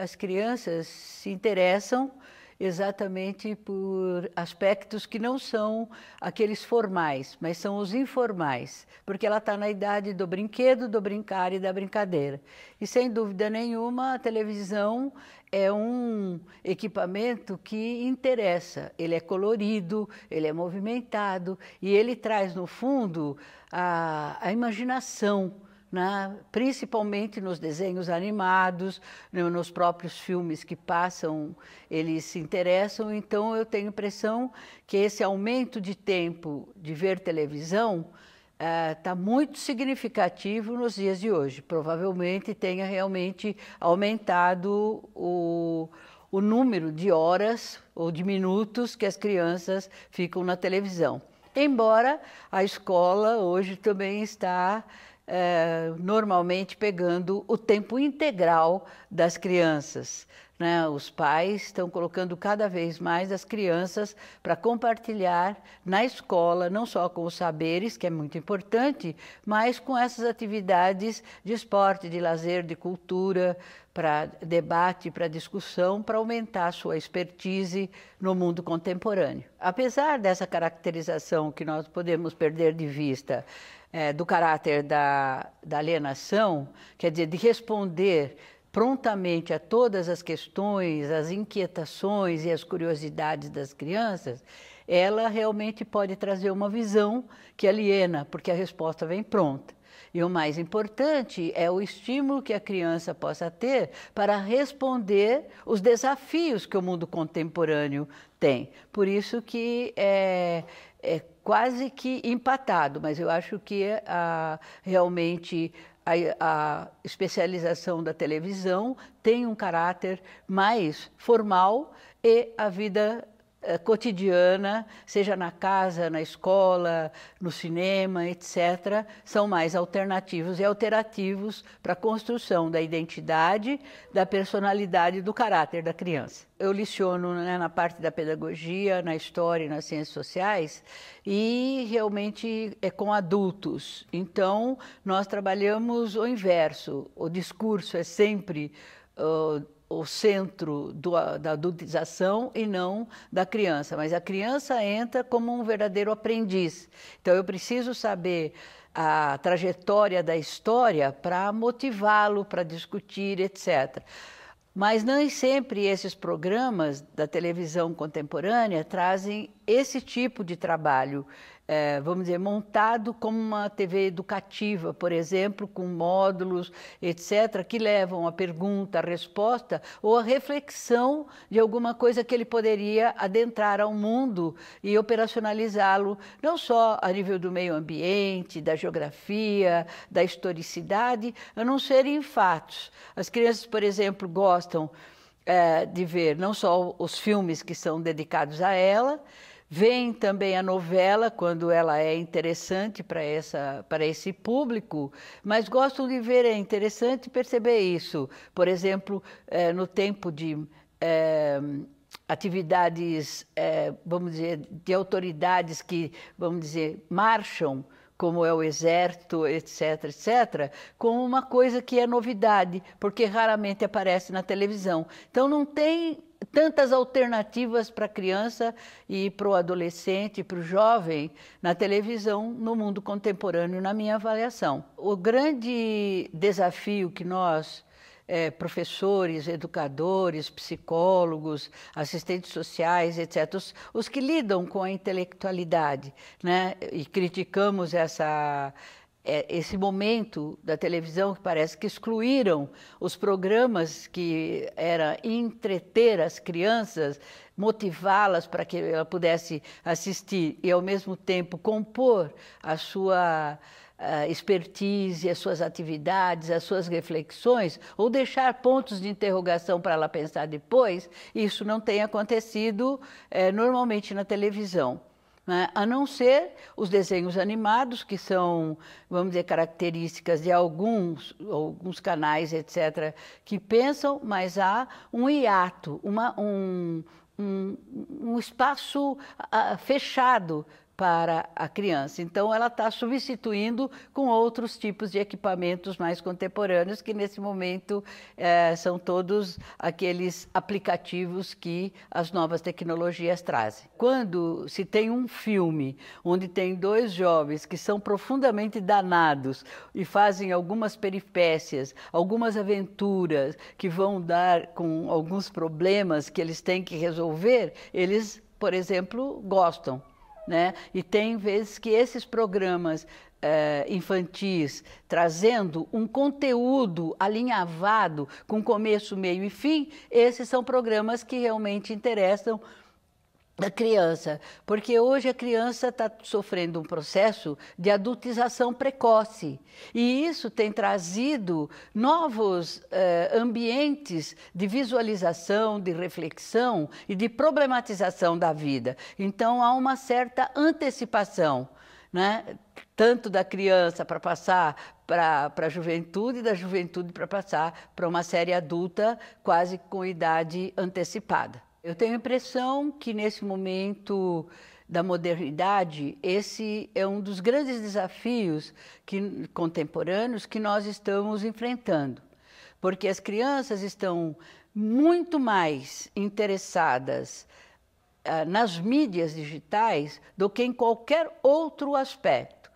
as crianças se interessam exatamente por aspectos que não são aqueles formais, mas são os informais, porque ela está na idade do brinquedo, do brincar e da brincadeira. E sem dúvida nenhuma, a televisão é um equipamento que interessa. Ele é colorido, ele é movimentado e ele traz, no fundo, a imaginação, né? Principalmente nos desenhos animados, nos próprios filmes que passam, eles se interessam. Então, eu tenho a impressão que esse aumento de tempo de ver televisão está muito significativo nos dias de hoje. Provavelmente tenha realmente aumentado o número de horas ou de minutos que as crianças ficam na televisão. Embora a escola hoje também está normalmente pegando o tempo integral das crianças, né? Os pais estão colocando cada vez mais as crianças para compartilhar na escola, não só com os saberes, que é muito importante, mas com essas atividades de esporte, de lazer, de cultura, para debate, para discussão, para aumentar a sua expertise no mundo contemporâneo. Apesar dessa caracterização que nós podemos perder de vista, do caráter da alienação, quer dizer, de responder prontamente a todas as questões, as inquietações e as curiosidades das crianças, ela realmente pode trazer uma visão que aliena, porque a resposta vem pronta. E o mais importante é o estímulo que a criança possa ter para responder os desafios que o mundo contemporâneo tem. Por isso que é quase que empatado, mas eu acho que realmente a especialização da televisão tem um caráter mais formal e a vida cotidiana, seja na casa, na escola, no cinema, etc., são mais alternativos e alterativos para a construção da identidade, da personalidade e do caráter da criança. Eu leciono, né, na parte da pedagogia, na história e nas ciências sociais, e realmente é com adultos. Então, nós trabalhamos o inverso. O discurso é sempre o centro da adultização e não da criança, mas a criança entra como um verdadeiro aprendiz. Então, eu preciso saber a trajetória da história para motivá-lo, para discutir, etc. Mas nem sempre esses programas da televisão contemporânea trazem esse tipo de trabalho, vamos dizer, montado como uma TV educativa, por exemplo, com módulos, etc., que levam a pergunta, a resposta ou a reflexão de alguma coisa que ele poderia adentrar ao mundo e operacionalizá-lo, não só a nível do meio ambiente, da geografia, da historicidade, a não serem fatos. As crianças, por exemplo, gostam de ver não só os filmes que são dedicados a ela, veem também a novela quando ela é interessante para esse público, mas gostam de ver, é interessante perceber isso. Por exemplo, no tempo de atividades, vamos dizer, de autoridades que, vamos dizer, marcham, como é o exército, etc., etc., como uma coisa que é novidade, porque raramente aparece na televisão. Então, não tem tantas alternativas para a criança e para o adolescente, para o jovem, na televisão, no mundo contemporâneo, na minha avaliação. O grande desafio que nós, professores, educadores, psicólogos, assistentes sociais, etc., os que lidam com a intelectualidade, né, e criticamos esse momento da televisão que parece que excluíram os programas que era entreter as crianças, motivá-las para que ela pudesse assistir e, ao mesmo tempo, compor a sua expertise, as suas atividades, as suas reflexões, ou deixar pontos de interrogação para ela pensar depois. Isso não tem acontecido normalmente na televisão, né? A não ser os desenhos animados, que são, vamos dizer, características de alguns canais, etc., que pensam, mas há um hiato, um espaço fechado para a criança. Então, ela está substituindo com outros tipos de equipamentos mais contemporâneos, que nesse momento são todos aqueles aplicativos que as novas tecnologias trazem. Quando se tem um filme onde tem dois jovens que são profundamente danados e fazem algumas peripécias, algumas aventuras que vão dar com alguns problemas que eles têm que resolver, eles, por exemplo, gostam. Né? E tem vezes que esses programas infantis, trazendo um conteúdo alinhavado com começo, meio e fim, esses são programas que realmente interessam a criança, porque hoje a criança está sofrendo um processo de adultização precoce e isso tem trazido novos ambientes de visualização, de reflexão e de problematização da vida. Então há uma certa antecipação, né? Tanto da criança para passar para a juventude e da juventude para passar para uma série adulta quase com idade antecipada. Eu tenho a impressão que, nesse momento da modernidade, esse é um dos grandes desafios contemporâneos que nós estamos enfrentando, porque as crianças estão muito mais interessadas nas mídias digitais do que em qualquer outro aspecto.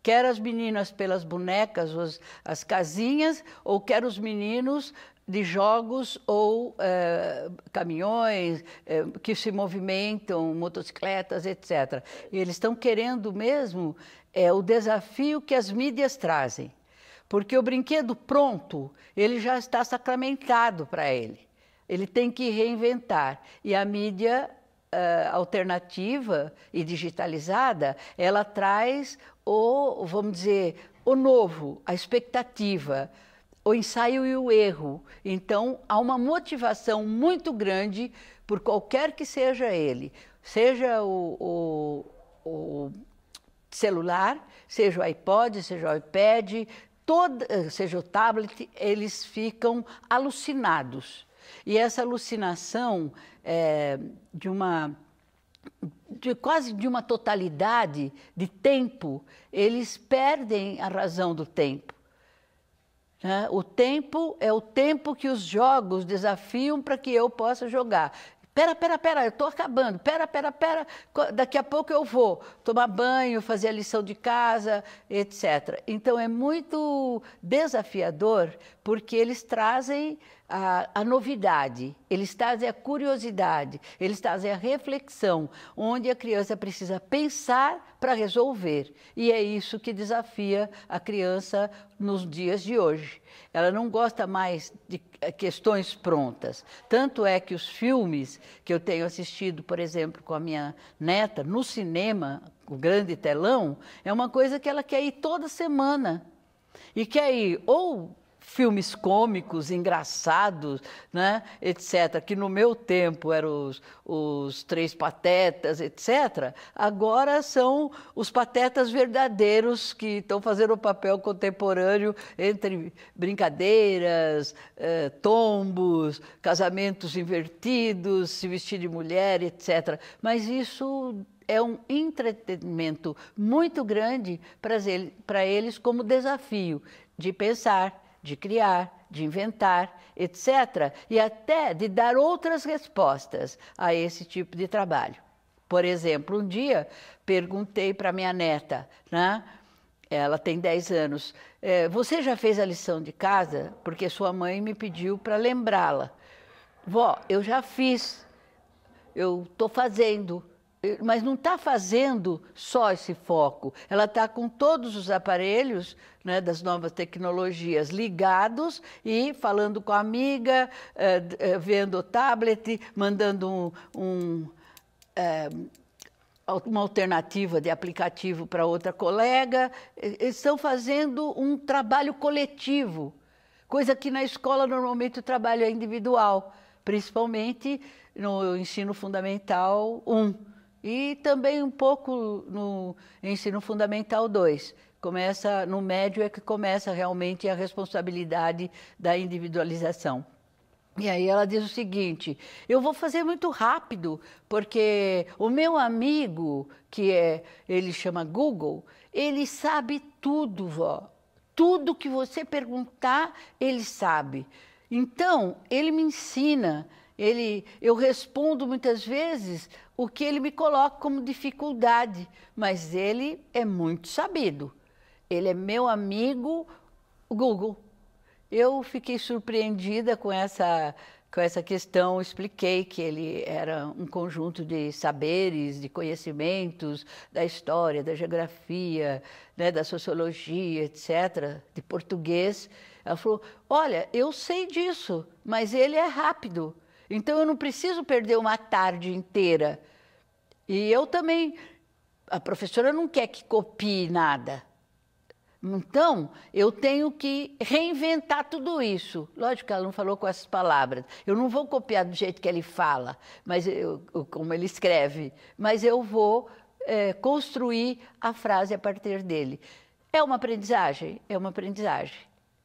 Quer as meninas pelas bonecas, as casinhas, ou quer os meninos de jogos ou caminhões que se movimentam, motocicletas, etc. E eles estão querendo mesmo o desafio que as mídias trazem, porque o brinquedo pronto, ele já está sacramentado para ele. Ele tem que reinventar. E a mídia alternativa e digitalizada, ela traz vamos dizer, o novo, a expectativa, o ensaio e o erro. Então, há uma motivação muito grande por qualquer que seja ele, seja o celular, seja o iPod, seja o iPad, seja o tablet, eles ficam alucinados. E essa alucinação quase de uma totalidade de tempo, eles perdem a razão do tempo. O tempo é o tempo que os jogos desafiam para que eu possa jogar. Pera, eu estou acabando. Pera, daqui a pouco eu vou tomar banho, fazer a lição de casa, etc. Então, é muito desafiador, porque eles trazem a novidade, eles trazem a curiosidade, eles trazem a reflexão, onde a criança precisa pensar para resolver. E é isso que desafia a criança nos dias de hoje. Ela não gosta mais de questões prontas. Tanto é que os filmes que eu tenho assistido, por exemplo, com a minha neta, no cinema, o grande telão, é uma coisa que ela quer ir toda semana. E quer ir ou filmes cômicos, engraçados, né, etc., que no meu tempo eram os Três Patetas, etc., agora são os patetas verdadeiros que estão fazendo o papel contemporâneo entre brincadeiras, tombos, casamentos invertidos, se vestir de mulher, etc. Mas isso é um entretenimento muito grande para eles como desafio de pensar, de criar, de inventar, etc., e até de dar outras respostas a esse tipo de trabalho. Por exemplo, um dia perguntei para minha neta, né? Ela tem 10 anos, você já fez a lição de casa? Porque sua mãe me pediu para lembrá-la. Vó, eu já fiz, eu estou fazendo. Mas não está fazendo só esse foco, ela está com todos os aparelhos, né, das novas tecnologias ligados e falando com a amiga, vendo o tablet, mandando uma alternativa de aplicativo para outra colega. Eles estão fazendo um trabalho coletivo, coisa que na escola normalmente o trabalho é individual, principalmente no ensino fundamental 1. E também um pouco no ensino fundamental 2. No médio é que começa realmente a responsabilidade da individualização. E aí ela diz o seguinte: eu vou fazer muito rápido, porque o meu amigo, ele chama Google, ele sabe tudo, vó. Tudo que você perguntar, ele sabe. Então, ele me ensina, eu respondo muitas vezes o que ele me coloca como dificuldade, mas ele é muito sabido. Ele é meu amigo, o Google. Eu fiquei surpreendida com essa questão, expliquei que ele era um conjunto de saberes, de conhecimentos, da história, da geografia, né, da sociologia, etc., de português. Ela falou, olha, eu sei disso, mas ele é rápido, então eu não preciso perder uma tarde inteira. E eu também, a professora não quer que copie nada. Então, eu tenho que reinventar tudo isso. Lógico que ela não falou com essas palavras. Eu não vou copiar do jeito que ele fala, mas como ele escreve, mas eu vou construir a frase a partir dele. É uma aprendizagem? É uma aprendizagem,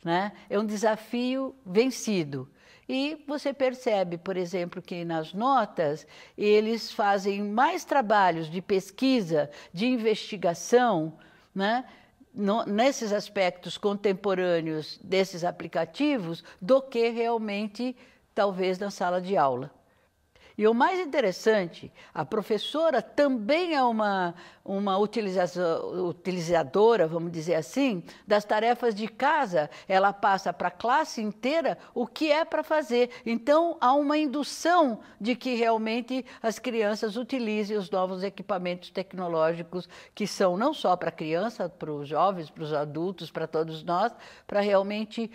né? É um desafio vencido. E você percebe, por exemplo, que nas notas eles fazem mais trabalhos de pesquisa, de investigação, né? Nesses aspectos contemporâneos desses aplicativos do que realmente, talvez, na sala de aula. E o mais interessante, a professora também é uma utilizadora, vamos dizer assim, das tarefas de casa. Ela passa para a classe inteira o que é para fazer. Então, há uma indução de que realmente as crianças utilizem os novos equipamentos tecnológicos, que são não só para a criança, para os jovens, para os adultos, para todos nós, para realmente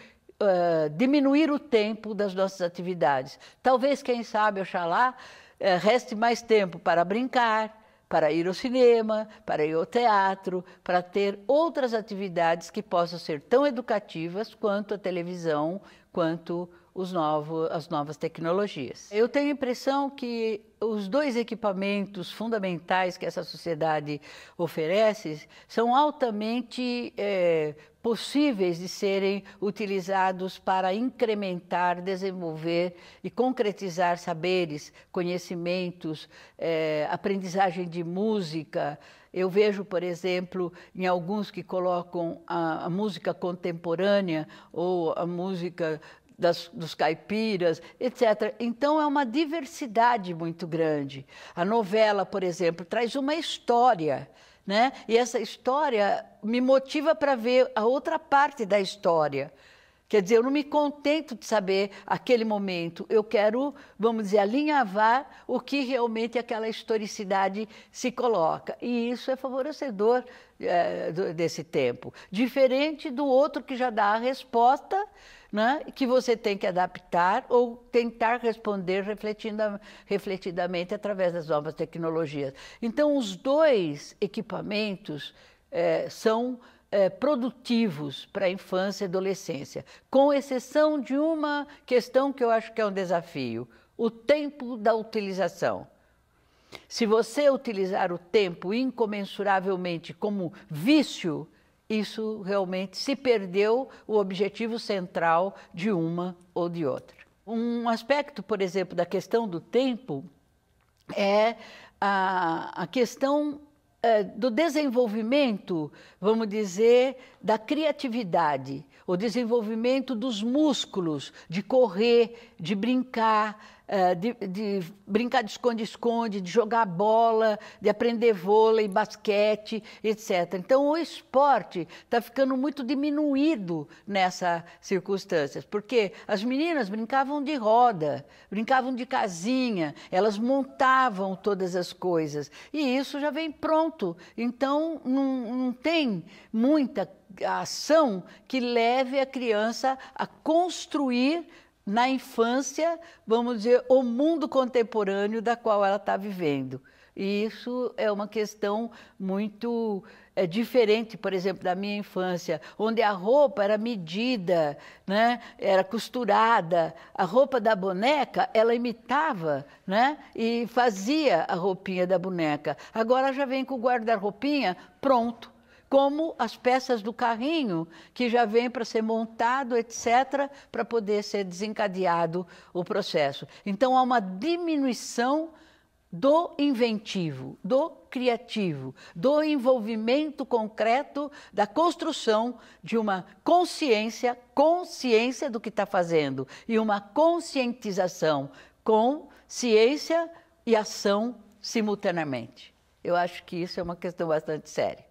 diminuir o tempo das nossas atividades. Talvez, quem sabe, oxalá, reste mais tempo para brincar, para ir ao cinema, para ir ao teatro, para ter outras atividades que possam ser tão educativas quanto a televisão, quanto as novas tecnologias. Eu tenho a impressão que os dois equipamentos fundamentais que essa sociedade oferece são altamente possíveis de serem utilizados para incrementar, desenvolver e concretizar saberes, conhecimentos, aprendizagem de música. Eu vejo, por exemplo, em alguns que colocam a música contemporânea ou a música dos caipiras, etc. Então, é uma diversidade muito grande. A novela, por exemplo, traz uma história, né? E essa história me motiva para ver a outra parte da história. Quer dizer, eu não me contento de saber aquele momento, eu quero, vamos dizer, alinhavar o que realmente aquela historicidade se coloca. E isso é favorecedor desse tempo. Diferente do outro que já dá a resposta, né, que você tem que adaptar ou tentar responder refletidamente através das novas tecnologias. Então, os dois equipamentos são produtivos para a infância e adolescência, com exceção de uma questão que eu acho que é um desafio: o tempo da utilização. Se você utilizar o tempo incomensuravelmente como vício, isso realmente se perdeu o objetivo central de uma ou de outra. Um aspecto, por exemplo, da questão do tempo é a questão do desenvolvimento, vamos dizer, da criatividade, o desenvolvimento dos músculos, de correr, de brincar, de brincar de esconde-esconde, de jogar bola, de aprender vôlei, basquete, etc. Então, o esporte está ficando muito diminuído nessas circunstâncias, porque as meninas brincavam de roda, brincavam de casinha, elas montavam todas as coisas, e isso já vem pronto. Então, não tem muita ação que leve a criança a construir na infância, vamos dizer, o mundo contemporâneo da qual ela está vivendo. E isso é uma questão muito diferente, por exemplo, da minha infância, onde a roupa era medida, né? Era costurada, a roupa da boneca, ela imitava, né? E fazia a roupinha da boneca. Agora já vem com o guarda-roupinha pronto, como as peças do carrinho, que já vem para ser montado, etc., para poder ser desencadeado o processo. Então, há uma diminuição do inventivo, do criativo, do envolvimento concreto, da construção de uma consciência do que está fazendo, e uma conscientização com ciência e ação simultaneamente. Eu acho que isso é uma questão bastante séria.